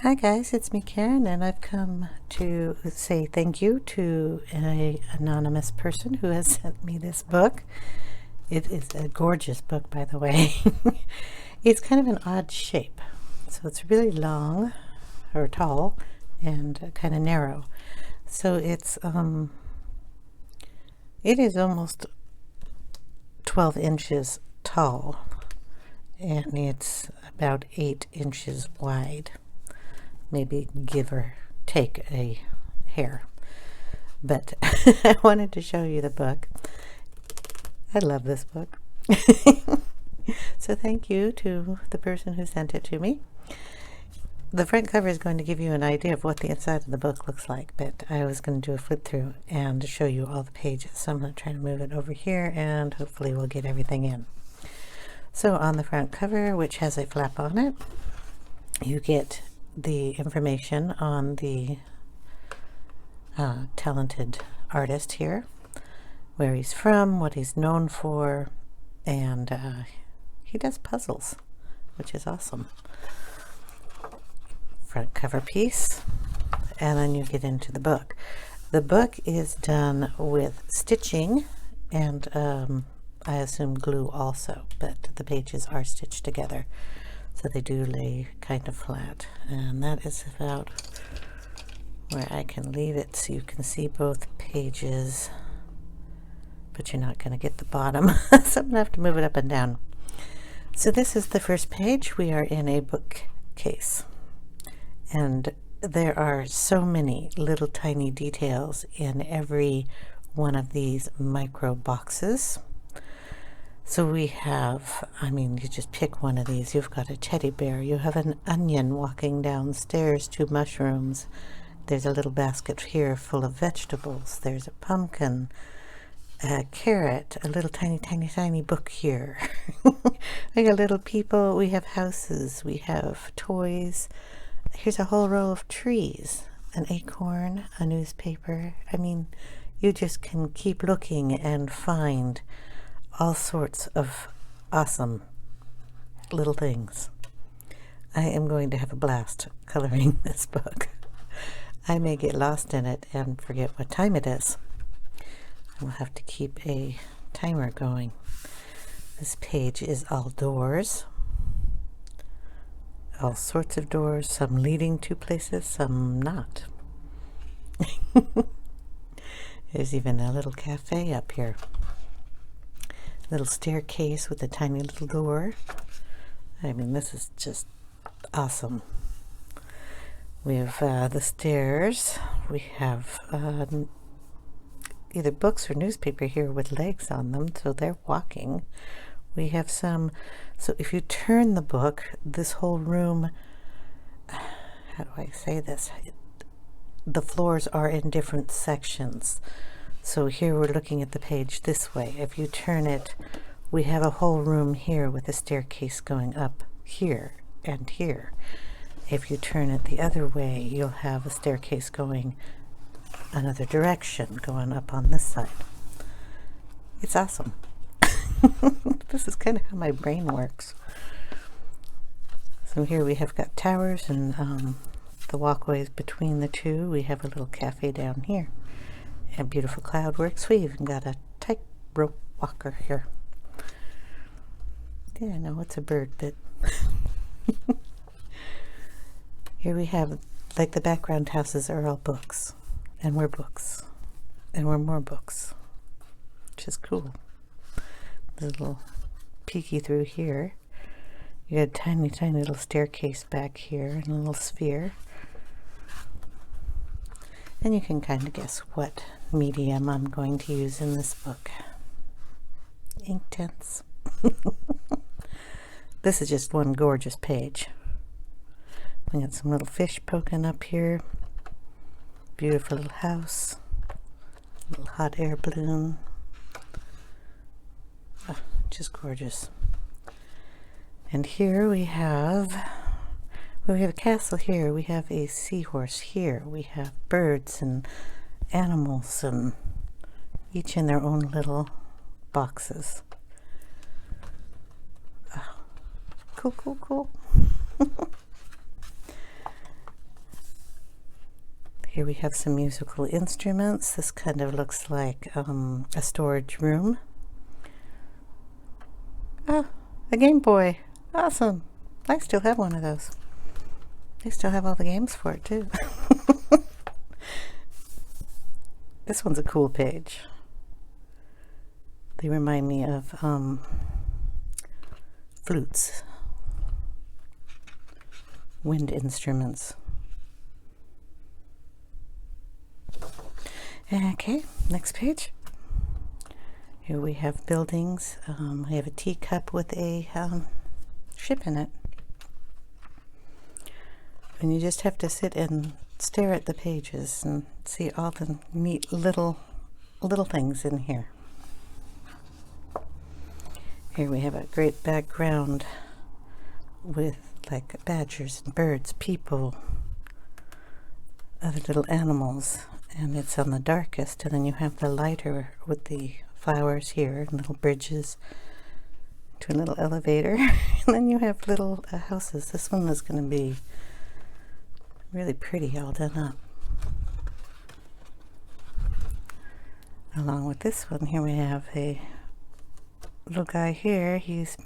Hi guys, it's me Karen, and I've come to say thank you to an anonymous person who has sent me this book. It is a gorgeous book, by the way. It's kind of an odd shape, so it's really long or tall and kind of narrow. So it is almost 12 inches tall, and it's about 8 inches wide. Maybe give or take a hair. But I wanted to show you the book. I love this book. So thank you to the person who sent it to me. The front cover is going to give you an idea of what the inside of the book looks like, but I was going to do a flip through and show you all the pages. So I'm going to try to move it over here and hopefully we'll get everything in. So on the front cover, which has a flap on it, you get the information on the talented artist here, where he's from, what he's known for, and he does puzzles, which is awesome. Front cover piece, and then you get into the book. The book is done with stitching and I assume glue also, but the pages are stitched together. So they do lay kind of flat, and that is about where I can leave it so you can see both pages, but you're not going to get the bottom. So I'm going to have to move it up and down. So this is the first page. We are in a bookcase, and there are so many little tiny details in every one of these micro boxes. So we have, you just pick one of these. You've got a teddy bear. You have an onion walking downstairs, 2 mushrooms. There's a little basket here full of vegetables. There's a pumpkin, a carrot, a little tiny book here. We got little people. We have houses. We have toys. Here's a whole row of trees, an acorn, a newspaper. You just can keep looking and find all sorts of awesome little things. I am going to have a blast coloring this book. I may get lost in it and forget what time it is. I will have to keep a timer going. This page is all doors. All sorts of doors, some leading to places, some not. There's even a little cafe up here. Little staircase with a tiny little door. This is just awesome. We have the stairs. We have either books or newspaper here with legs on them, so they're walking. We have some, so if you turn the book, this whole room, how do I say this? The floors are in different sections. So here we're looking at the page this way. If you turn it, we have a whole room here with a staircase going up here and here. If you turn it the other way, you'll have a staircase going another direction, going up on this side. It's awesome. This is kind of how my brain works. So here we have got towers and the walkways between the two. We have a little cafe down here. And beautiful cloud works. We even got a tightrope walker here. Yeah, I know it's a bird, but here we have, like, the background houses are all books, and we're books, and we're more books, which is cool. There's a little peeky through here. You got a tiny little staircase back here and a little sphere. And you can kind of guess what medium I'm going to use in this book. Inktense. This is just one gorgeous page. We got some little fish poking up here. Beautiful little house. Little hot air balloon. Oh, just gorgeous. And here we have a castle here. We have a seahorse here. We have birds and animals, and each in their own little boxes. Oh, cool. Here we have some musical instruments. This kind of looks like a storage room. Ah, a Game Boy. Awesome. I still have one of those. They still have all the games for it too. This one's a cool page. They remind me of flutes, wind instruments. Okay, next page. Here we have buildings. We have a teacup with a ship in it. And you just have to sit and stare at the pages and see all the neat little things in here. Here we have a great background with like badgers and birds, people, other little animals, and it's on the darkest, and then you have the lighter with the flowers here and little bridges to a little elevator, and then you have little houses. This one is going to be really pretty, all done up. Along with this one, here we have a little guy here. He's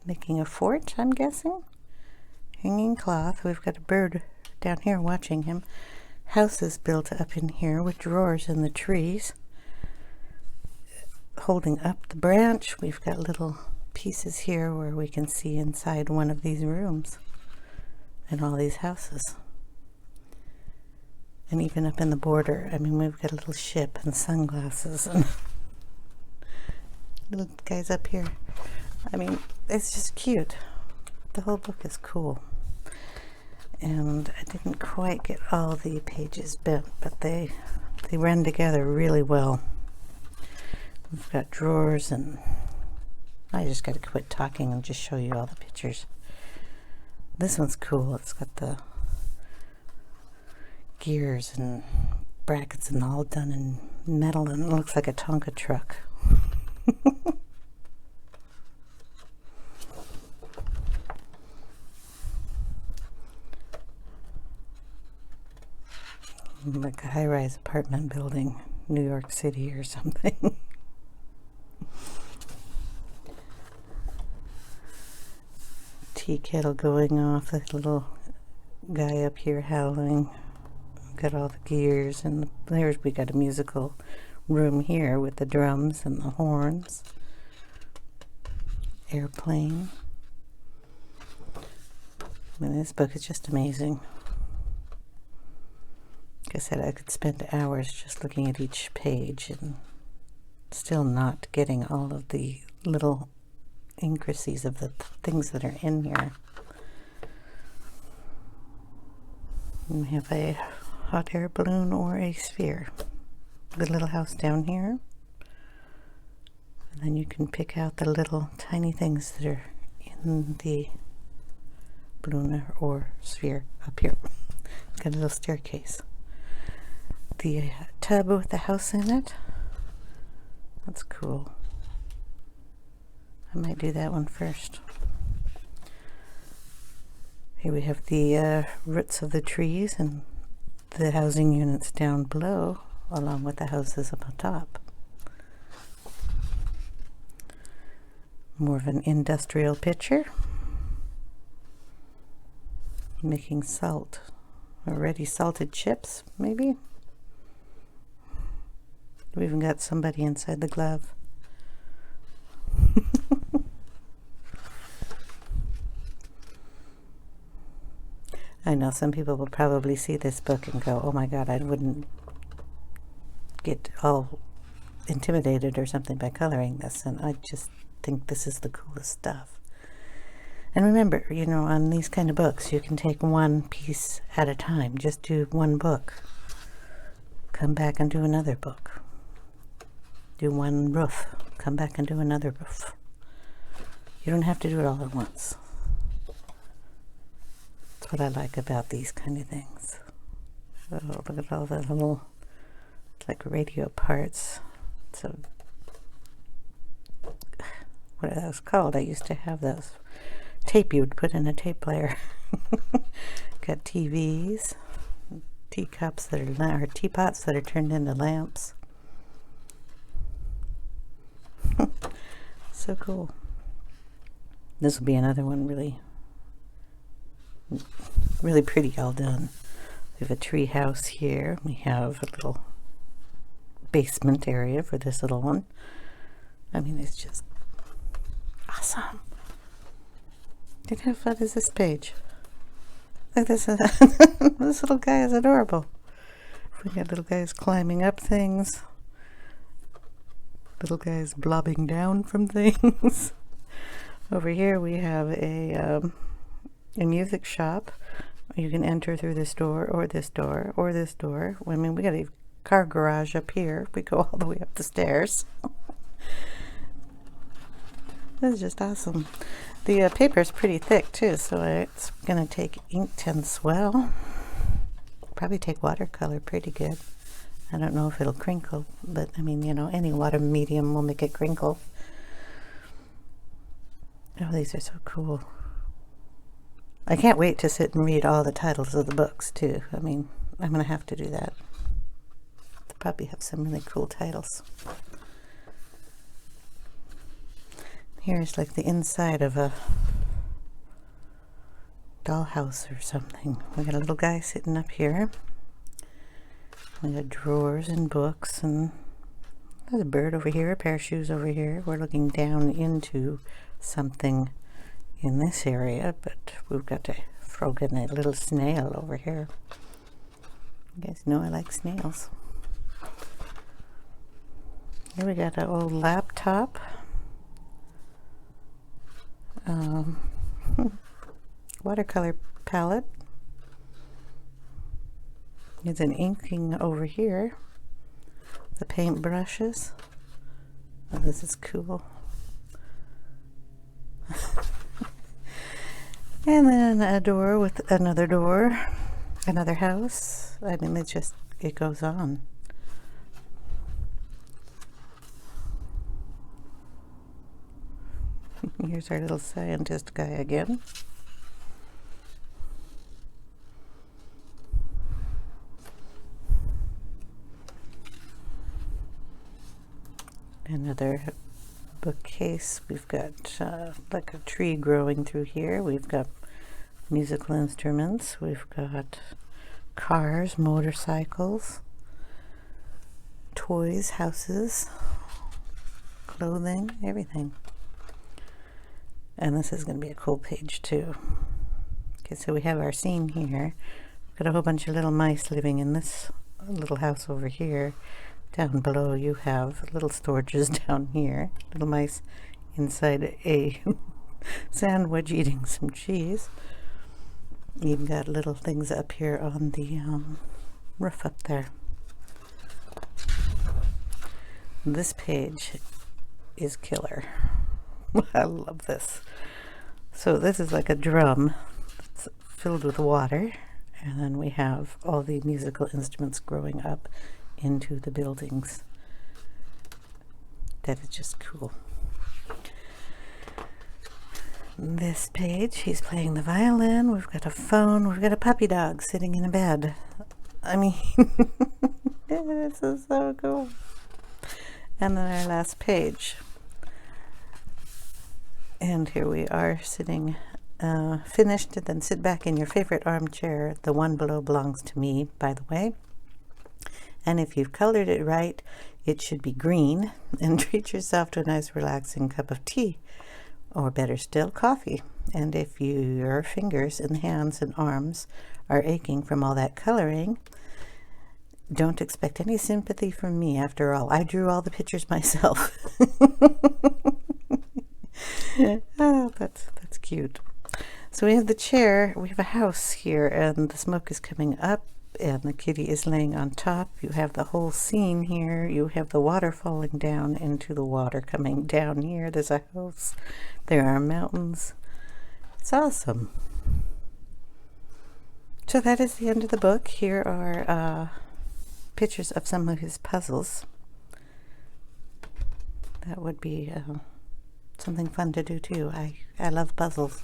making a fort, I'm guessing. Hanging cloth. We've got a bird down here watching him. Houses built up in here with drawers in the trees. Holding up the branch, we've got little pieces here where we can see inside one of these rooms and all these houses. And even up in the border, I mean, we've got a little ship and sunglasses and little guys up here. I mean, it's just cute. The whole book is cool. And I didn't quite get all the pages bent, but they run together really well. We've got drawers, and I just got to quit talking and just show you all the pictures. This one's cool. It's got the gears and brackets and all done in metal, and it looks like a Tonka truck. Like a high-rise apartment building, New York City or something. Tea kettle going off, the little guy up here howling. Got all the gears, and there's we got a musical room here with the drums and the horns. Airplane. I mean, this book is just amazing. Like I said, I could spend hours just looking at each page and still not getting all of the little intricacies of the things that are in here. And we have a hot air balloon or a sphere. The little house down here. And then you can pick out the little tiny things that are in the balloon or sphere up here. Got a little staircase. The tub with the house in it. That's cool. I might do that one first. Here we have the roots of the trees and the housing units down below, along with the houses up on top. More of an industrial picture. Making salt. Already salted chips, maybe? We even got somebody inside the glove. I know some people will probably see this book and go, oh my God, I wouldn't get all intimidated or something by coloring this. And I just think this is the coolest stuff. And remember, you know, on these kind of books, you can take one piece at a time. Just do one book. Come back and do another book. Do one roof. Come back and do another roof. You don't have to do it all at once. That's what I like about these kind of things. Oh, look at all the little, like radio parts. So, what are those called? I used to have those. Tape you would put in a tape player. Got TVs, teacups that are, or teapots that are turned into lamps. So cool. This will be another one really pretty all done. We have a tree house here. We have a little basement area for this little one. I mean, it's just awesome. Look how fun is this page? Look, this little guy is adorable. We got little guys climbing up things. Little guys blobbing down from things. Over here we have a music shop. You can enter through this door or this door or this door. I mean, we got a car garage up here. We go all the way up the stairs. This is just awesome. The paper is pretty thick too, so it's gonna take Inkten swell. Probably take watercolor pretty good. I don't know if it'll crinkle, but I mean, you know, any water medium will make it crinkle. Oh, these are so cool. I can't wait to sit and read all the titles of the books too. I mean, I'm gonna have to do that. They'll probably have some really cool titles. Here's like the inside of a dollhouse or something. We got a little guy sitting up here. We got drawers and books, and there's a bird over here, a pair of shoes over here. We're looking down into something in this area, but we've got a frog and a little snail over here. You guys know I like snails. Here we got an old laptop. Watercolor palette. There's an inking over here. The paint brushes. Oh, this is cool. And then a door with another door, another house. I mean, it goes on. Here's our little scientist guy again. Another bookcase. We've got like a tree growing through here. We've got musical instruments. We've got cars, motorcycles, toys, houses, clothing, everything. And this is going to be a cool page too. Okay, so we have our scene here. We've got a whole bunch of little mice living in this little house over here. Down below you have little storages down here. Little mice inside a sandwich eating some cheese. You've got little things up here on the roof up there. This page is killer. I love this. So this is like a drum that's filled with water, and then we have all the musical instruments growing up into the buildings. That is just cool. This page, he's playing the violin. We've got a phone. We've got a puppy dog sitting in a bed. I mean, this is so cool. And then our last page. And here we are sitting finished. And then sit back in your favorite armchair. The one below belongs to me, by the way. And if you've colored it right, it should be green. And treat yourself to a nice relaxing cup of tea, or better still, coffee. And if your fingers and hands and arms are aching from all that coloring, don't expect any sympathy from me. After all, I drew all the pictures myself. Oh, that's cute. So we have the chair. We have a house here, and the smoke is coming up, and the kitty is laying on top. You have the whole scene here. You have the water falling down into the water coming down here. There's a house. There are mountains. It's awesome. So that is the end of the book. Here are pictures of some of his puzzles. That would be something fun to do too. I love puzzles.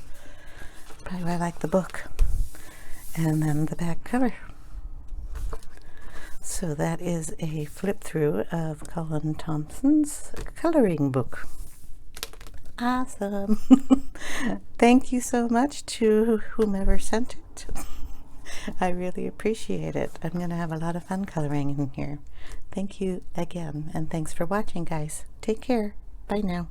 Probably why I like the book. And then the back cover. So that is a flip through of Colin Thompson's coloring book. Awesome. Thank you so much to whomever sent it. I really appreciate it. I'm going to have a lot of fun coloring in here. Thank you again, and thanks for watching, guys. Take care. Bye now.